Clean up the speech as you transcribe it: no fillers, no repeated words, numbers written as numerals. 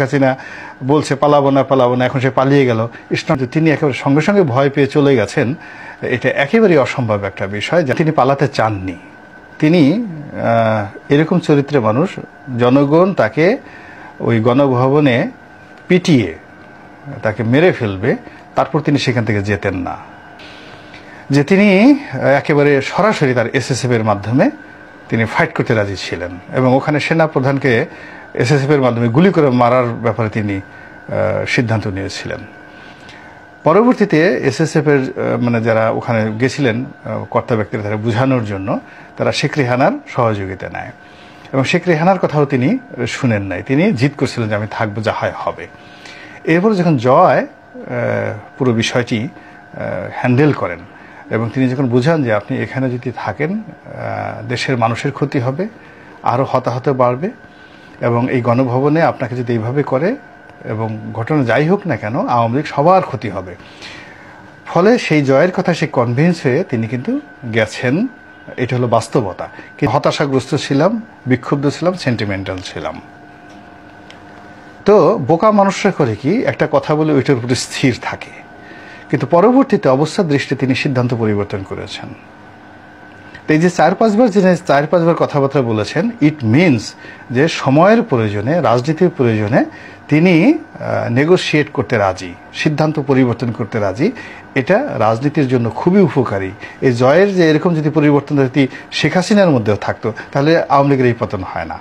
হাসিনা বলছে পালাবো না পালাবো না, এখন সে পালিয়ে গেল। তিনি একেবারে সঙ্গে সঙ্গে ভয় পেয়ে চলে গেছেন, এটা একেবারেই অসম্ভব একটা বিষয়। তিনি পালাতে চাননি। তিনি এরকম চরিত্রের মানুষ, জনগণ তাকে ওই গণভবনে পিটিয়ে তাকে মেরে ফেলবে, তারপর তিনি সেখান থেকে যেতেন না। যে তিনি একেবারে সরাসরি তার এসএসএফ এর মাধ্যমে তিনি ফাইট করতে রাজি ছিলেন এবং ওখানে সেনা প্রধানকে এসএসএফ এর মাধ্যমে গুলি করে মারার ব্যাপারে তিনি সিদ্ধান্ত নিয়েছিলেন। পরবর্তীতে এসএসএফ এর যারা ওখানে গেছিলেন কর্তা ব্যক্তিরা, তারা বোঝানোর জন্য তারা শেখ রেহানার সহযোগিতা নেয় এবং শেখ রেহানার কথাও তিনি শুনেন নাই। তিনি জিদ করছিলেন যে আমি থাকবো, যা হয় হবে। এরপর যখন জয় পুরো বিষয়টি হ্যান্ডেল করেন এবং তিনি যখন বুঝান যে আপনি এখানে যদি থাকেন দেশের মানুষের ক্ষতি হবে, আরও হতাহত বাড়বে এবং এই গণভবনে আপনাকে যদি এইভাবে করে এবং ঘটনা যাই হোক না কেন আওয়ামী লীগ সবার ক্ষতি হবে। ফলে সেই জয়ের কথা সে কনভিন্স হয়ে তিনি কিন্তু গেছেন। এটা হলো বাস্তবতা। হতাশাগ্রস্ত ছিলাম, বিক্ষুব্ধ ছিলাম, সেন্টিমেন্টাল ছিলাম। তো বোকা মানুষরা করে কি, একটা কথা বলে ওইটার উপরে স্থির থাকে, কিন্তু পরবর্তীতে অবস্থার দৃষ্টিতে তিনি সিদ্ধান্ত পরিবর্তন করেছেন। এই যে 4-5বার কথাবার্তা বলেছেন, ইট মিনস যে সময়ের প্রয়োজনে, রাজনীতির প্রয়োজনে তিনি নেগোশিয়েট করতে রাজি, সিদ্ধান্ত পরিবর্তন করতে রাজি। এটা রাজনীতির জন্য খুবই উপকারী। এই জয়ের যে এরকম যদি পরিবর্তন যদি শেখ হাসিনার মধ্যেও থাকতো, তাহলে আওয়ামী লীগের এই পতন হয় না।